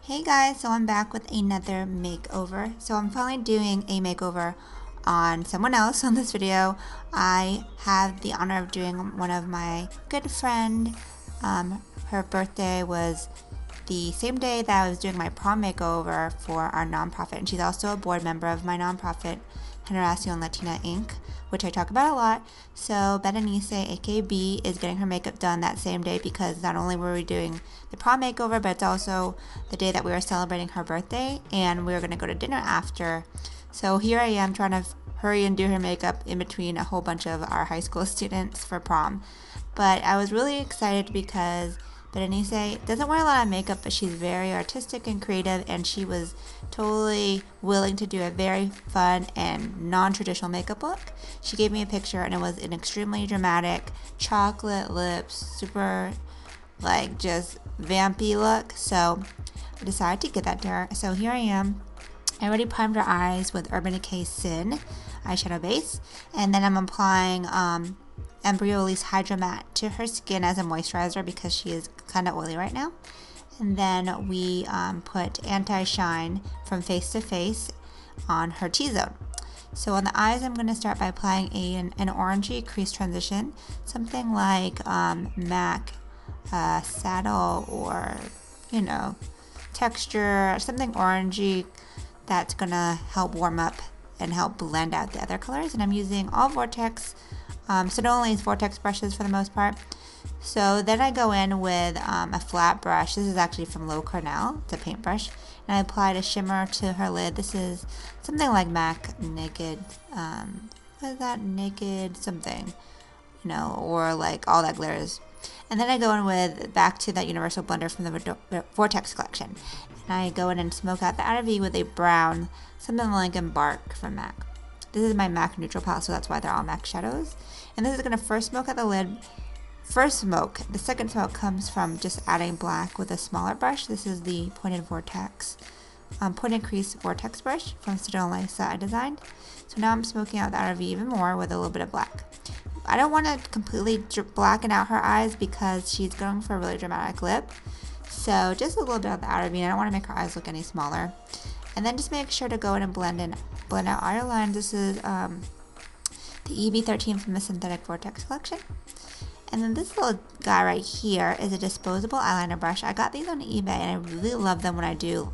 Hey guys, so I'm back with another makeover. So I'm finally doing a makeover on someone else on this video. I have the honor of doing one of my good friend. Her birthday was the same day that I was doing my prom makeover for our nonprofit, and she's also a board member of my nonprofit, Generacion Latina Inc., which I talk about a lot. So Berenice, aka B, is getting her makeup done that same day because not only were we doing the prom makeover, but it's also the day that we were celebrating her birthday, and we were going to go to dinner after. So here I am trying to hurry and do her makeup in between a whole bunch of our high school students for prom. But I was really excited because Berenice doesn't wear a lot of makeup, but she's very artistic and creative, and she was totally willing to do a very fun and non-traditional makeup look. She gave me a picture, and it was an extremely dramatic chocolate lips, super like just vampy look. So I decided to get that to her. So here I am. I already primed her eyes with Urban Decay Sin eyeshadow base, and then I'm applying Embryolisse Hydra Matte to her skin as a moisturizer because she is kind of oily right now. And then we put Anti-Shine from Face to Face on her T-zone. So on the eyes, I'm going to start by applying an orangey crease transition, something like MAC Saddle, or texture, something orangey that's going to help warm up and help blend out the other colors. And I'm using all Vortex Sidonelli's Vortex brushes for the most part. So then I go in with a flat brush. This is actually from Low Cornell. It's a paintbrush. And I applied a shimmer to her lid. This is something like MAC Naked, what is that? Naked something, or like All That Glitters. And then I go in with back to that Universal Blender from the Vortex collection. And I go in and smoke out the outer V with a brown, something like Embark from MAC. This is my MAC neutral palette, so that's why they're all MAC shadows. And this is going to first smoke out the lid. First smoke. The second smoke comes from just adding black with a smaller brush. This is the Pointed Crease Vortex brush from Sidonelli that I designed. So now I'm smoking out the outer V even more with a little bit of black. I don't want to completely blacken out her eyes because she's going for a really dramatic lip. So just a little bit of the outer V. I don't want to make her eyes look any smaller. And then just make sure to go in and blend out all your lines. This is the EB13 from the Synthetic Vortex collection. And then this little guy right here is a disposable eyeliner brush. I got these on eBay, and I really love them when I do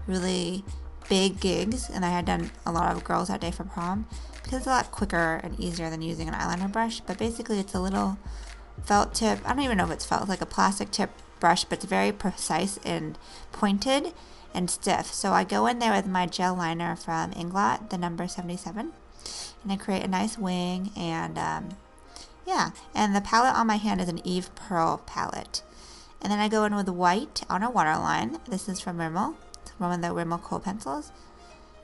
really big gigs. And I had done a lot of girls that day for prom because it's a lot quicker and easier than using an eyeliner brush. But basically, it's a little felt tip. I don't even know if it's felt. It's like a plastic tip brush, but it's very precise and pointed and stiff. So I go in there with my gel liner from Inglot, the number 77, and I create a nice wing. And and the palette on my hand is an Eve Pearl palette. And then I go in with white on a waterline. This is from Rimmel. It's one of the Rimmel Kohl pencils.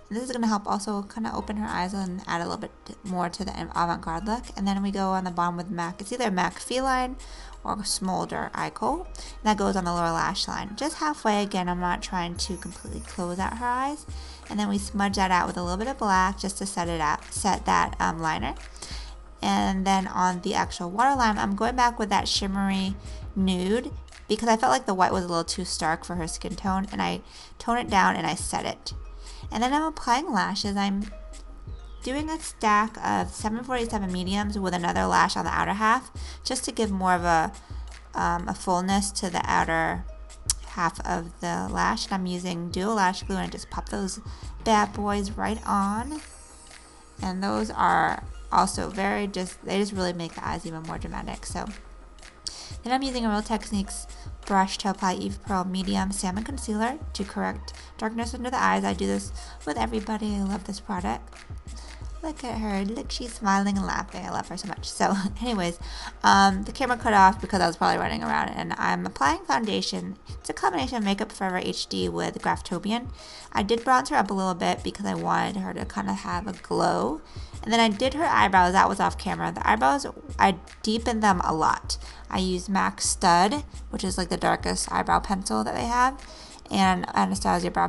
And this is going to help also kind of open her eyes and add a little bit more to the avant-garde look. And then we go on the bottom with MAC. It's either MAC Feline or Smolder Eye Kohl. And that goes on the lower lash line. Just halfway. Again, I'm not trying to completely close out her eyes. And then we smudge that out with a little bit of black just to set that liner. And then on the actual waterline, I'm going back with that shimmery nude because I felt like the white was a little too stark for her skin tone, and I tone it down and I set it. And then I'm applying lashes. I'm doing a stack of 747 mediums with another lash on the outer half just to give more of a fullness to the outer half of the lash. And I'm using dual lash glue, and I just pop those bad boys right on. And those are also they just really make the eyes even more dramatic. So then I'm using a Real Techniques brush to apply Eve Pearl Medium Salmon Concealer to correct darkness under the eyes. I do this with everybody. I love this product. Look at her. Look, she's smiling and laughing. I love her so much. So anyways, the camera cut off because I was probably running around, and I'm applying foundation. It's a combination of Makeup Forever HD with Graftobian. I did bronze her up a little bit because I wanted her to kind of have a glow. And then I did her eyebrows. That was off camera. The eyebrows, I deepened them a lot. I used MAC Stud, which is like the darkest eyebrow pencil that they have, and Anastasia brow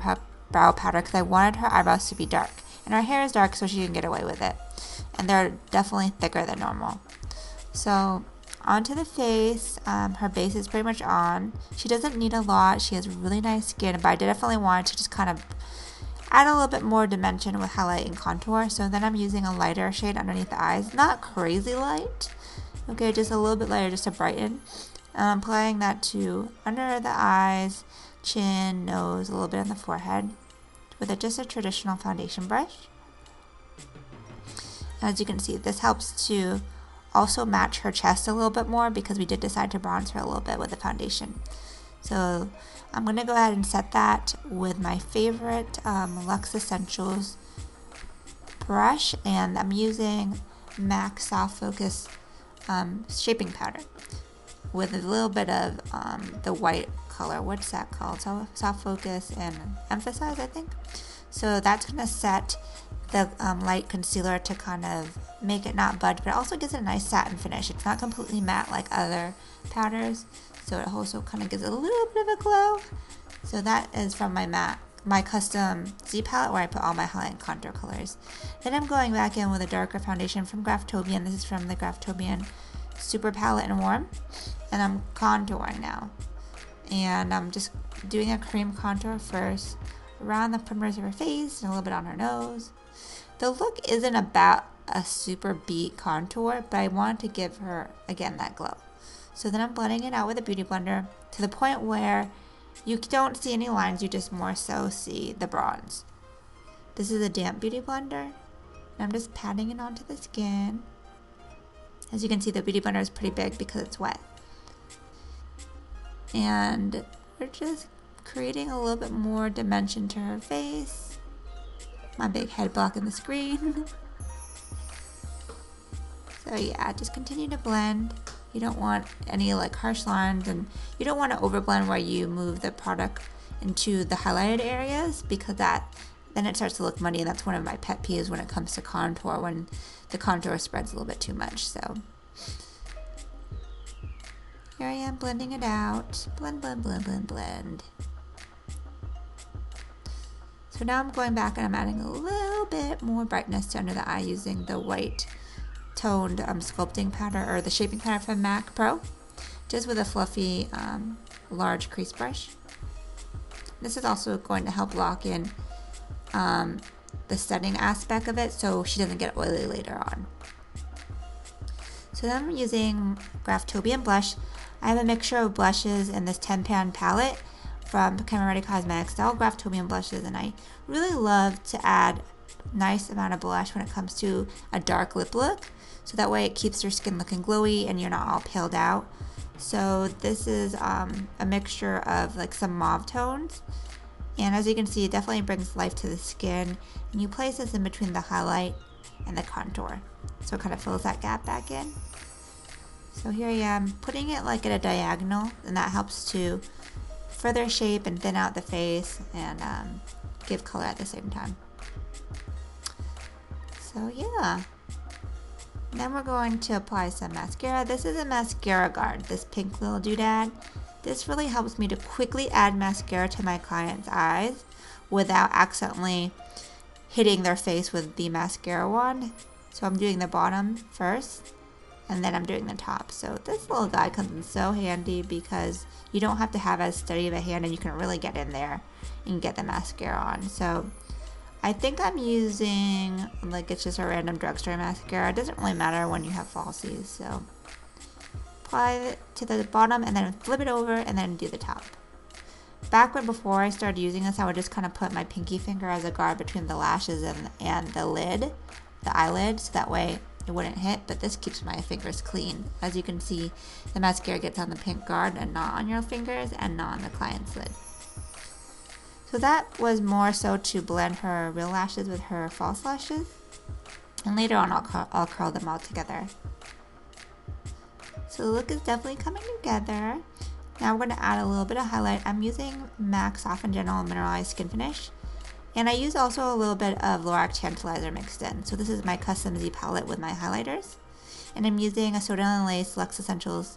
powder because I wanted her eyebrows to be dark. And her hair is dark, so she can get away with it. And they're definitely thicker than normal. So Onto the face, her base is pretty much on. She doesn't need a lot. She has really nice skin, but I definitely wanted to just kind of add a little bit more dimension with highlight and contour. So then I'm using a lighter shade underneath the eyes. Not crazy light. Okay, just a little bit lighter just to brighten. And I'm applying that to under the eyes, chin, nose, a little bit on the forehead with just a traditional foundation brush. As you can see, this helps to also match her chest a little bit more because we did decide to bronze her a little bit with the foundation. So I'm going to go ahead and set that with my favorite Luxe Essentials brush, and I'm using MAC Soft Focus shaping powder with a little bit of the white color. What's that called? Soft Focus and Emphasize, I think. So that's going to set the light concealer to kind of make it not budge, but it also gives it a nice satin finish. It's not completely matte like other powders, so it also kind of gives it a little bit of a glow. So that is from my custom Z palette where I put all my highlight and contour colors. Then I'm going back in with a darker foundation from Graftobian. This is from the Graftobian Super Palette in Warm, and I'm contouring now. And I'm just doing a cream contour first around the perimeters of her face and a little bit on her nose. The look isn't about a super beat contour, but I want to give her, again, that glow. So then I'm blending it out with a beauty blender to the point where you don't see any lines, you just more so see the bronze. This is a damp beauty blender, and I'm just patting it onto the skin. As you can see, the beauty blender is pretty big because it's wet. And we're just creating a little bit more dimension to her face. My big head blocking the screen. So yeah, just continue to blend. You don't want any like harsh lines, and you don't want to overblend where you move the product into the highlighted areas, because then it starts to look muddy, and that's one of my pet peeves when it comes to contour, when the contour spreads a little bit too much. So here I am blending it out. Blend, blend, blend, blend, blend. So now I'm going back and I'm adding a little bit more brightness to under the eye using the white toned sculpting powder, or the shaping powder from MAC Pro, just with a fluffy large crease brush. This is also going to help lock in the setting aspect of it so she doesn't get oily later on. So then I'm using Graftobian blush. I have a mixture of blushes in this 10-pan palette from Camera Cosmetics. They're all Graftobian blushes, and I really love to add nice amount of blush when it comes to a dark lip look, so that way it keeps your skin looking glowy and you're not all paled out. So this is a mixture of like some mauve tones, and as you can see, it definitely brings life to the skin, and you place this in between the highlight and the contour, so it kind of fills that gap back in. So here I am putting it like at a diagonal, and that helps to further shape and thin out the face and give color at the same time. So yeah. Then we're going to apply some mascara. This is a mascara guard, this pink little doodad. This really helps me to quickly add mascara to my client's eyes without accidentally hitting their face with the mascara wand. So I'm doing the bottom first, and then I'm doing the top. So this little guy comes in so handy because you don't have to have as steady of a hand, and you can really get in there and get the mascara on. So I think I'm using, like, it's just a random drugstore mascara. It doesn't really matter when you have falsies. So apply it to the bottom and then flip it over and then do the top. Back when before I started using this, I would just kind of put my pinky finger as a guard between the lashes and the lid, the eyelid, so that way it wouldn't hit, but this keeps my fingers clean. As you can see, the mascara gets on the pink guard and not on your fingers and not on the client's lid. So that was more so to blend her real lashes with her false lashes, and later on I'll curl them all together. So the look is definitely coming together. Now we're going to add a little bit of highlight. I'm using MAC Soft and Gentle Mineralized Skin Finish, and I use also a little bit of Lorac Tantalizer mixed in. So this is my custom Z palette with my highlighters, and I'm using a Soda and Lace Luxe Essentials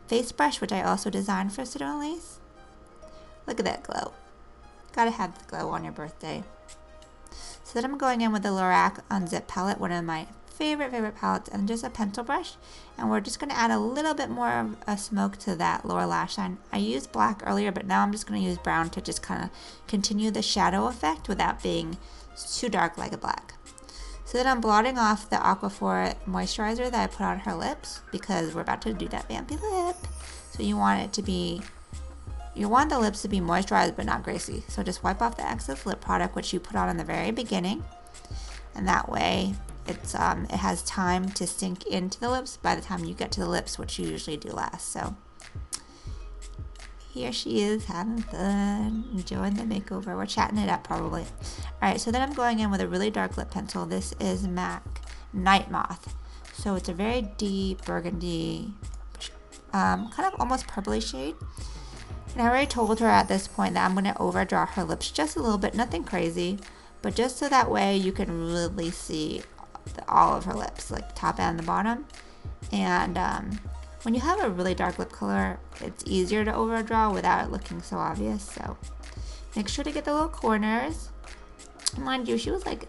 face brush, which I also designed for Soda and Lace. Look at that glow. Gotta have the glow on your birthday. So then I'm going in with the Lorac Unzip palette, one of my favorite palettes and just a pencil brush. And we're just going to add a little bit more of a smoke to that lower lash line. I used black earlier, but now I'm just going to use brown to just kind of continue the shadow effect without being too dark like a black. So then I'm blotting off the Aquaphor moisturizer that I put on her lips because we're about to do that vampy lip. So you want the lips to be moisturized but not greasy. So just wipe off the excess lip product which you put on in the very beginning. And that way it has time to sink into the lips by the time you get to the lips, which you usually do last. So here she is having fun, enjoying the makeover. We're chatting it up probably. Alright, so then I'm going in with a really dark lip pencil. This is MAC Night Moth. So it's a very deep burgundy, kind of almost purpley shade. And I already told her at this point that I'm going to overdraw her lips just a little bit, nothing crazy, but just so that way you can really see all of her lips, like the top and the bottom. And when you have a really dark lip color, it's easier to overdraw without it looking so obvious. So make sure to get the little corners. Mind you, she was like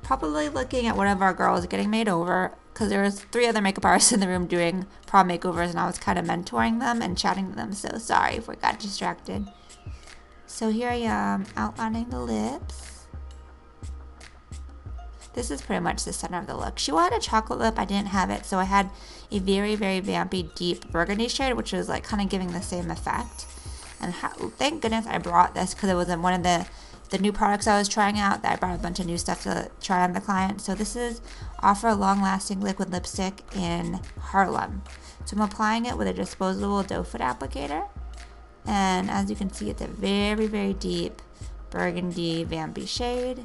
probably looking at one of our girls getting made over because there was 3 other makeup artists in the room doing prom makeovers and I was kind of mentoring them and chatting to them. So sorry if we got distracted. So here I am outlining the lips. This is pretty much the center of the look. She wanted a chocolate lip. I didn't have it, so I had a very vampy deep burgundy shade, which was like kind of giving the same effect. And thank goodness I brought this because it was in one of the new products I was trying out that I brought a bunch of new stuff to try on the client. So this is Offer Long-Lasting Liquid Lipstick in Harlem. So I'm applying it with a disposable doe foot applicator. And as you can see, it's a very deep burgundy vampy shade.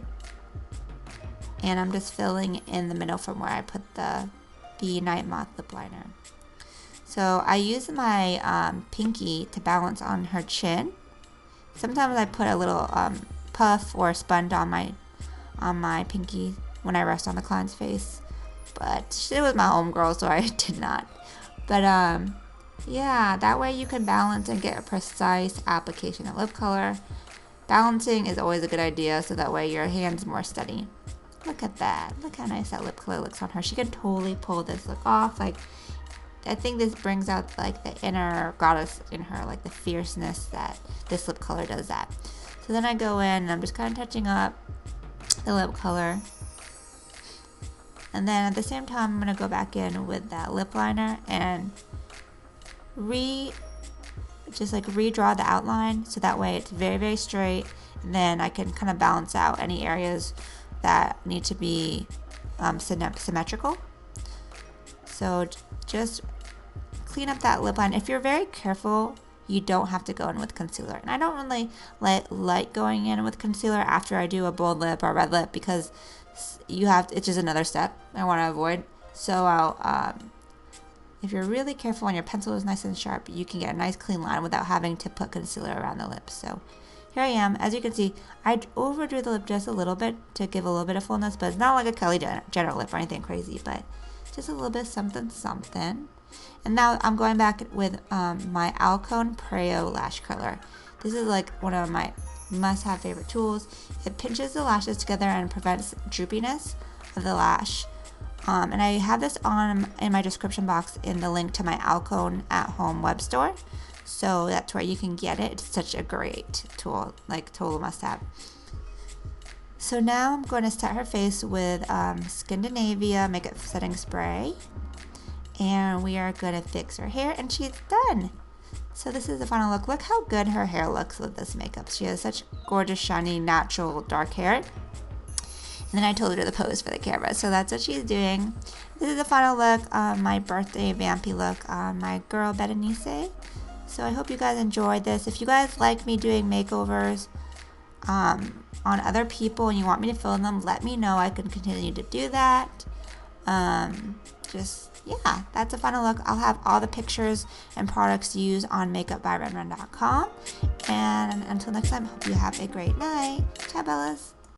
And I'm just filling in the middle from where I put the Night Moth lip liner. So I use my pinky to balance on her chin. Sometimes I put a little puff or sponge on my pinky when I rest on the client's face. But she was my homegirl, so I did not. But yeah, that way you can balance and get a precise application of lip color. Balancing is always a good idea, so that way your hand's more steady. Look at that. Look how nice that lip color looks on her. She can totally pull this look off. Like, I think this brings out like the inner goddess in her, like the fierceness that this lip color does that. So then I go in and I'm just kind of touching up the lip color. And then at the same time, I'm going to go back in with that lip liner and just like redraw the outline. So that way it's very straight. And then I can kind of balance out any areas that need to be symmetrical. So just clean up that lip line. If you're very careful, you don't have to go in with concealer. And I don't really like going in with concealer after I do a bold lip or red lip because it's just another step I want to avoid. So if you're really careful and your pencil is nice and sharp, you can get a nice clean line without having to put concealer around the lips. So here I am. As you can see, I overdrew the lip just a little bit to give a little bit of fullness, but it's not like a Kelly Jenner lip or anything crazy, but just a little bit something. And now I'm going back with my Alcone Preo lash curler. This is like one of my must-have favorite tools. It pinches the lashes together and prevents droopiness of the lash. And I have this on in my description box in the link to my Alcone at home web store. So that's where you can get it. It's such a great tool, like total must-have. So now I'm going to set her face with Skindinavia Makeup Setting Spray. And we are going to fix her hair, and she's done. So this is the final look. Look how good her hair looks with this makeup. She has such gorgeous, shiny, natural, dark hair. And then I told her to pose for the camera, so that's what she's doing. This is the final look, my birthday vampy look on my girl Berenice. So I hope you guys enjoyed this. If you guys like me doing makeovers on other people and you want me to film them, let me know. I can continue to do that. Yeah, that's a final look. I'll have all the pictures and products used on makeupbyrenren.com. And until next time, hope you have a great night. Ciao, Bellas.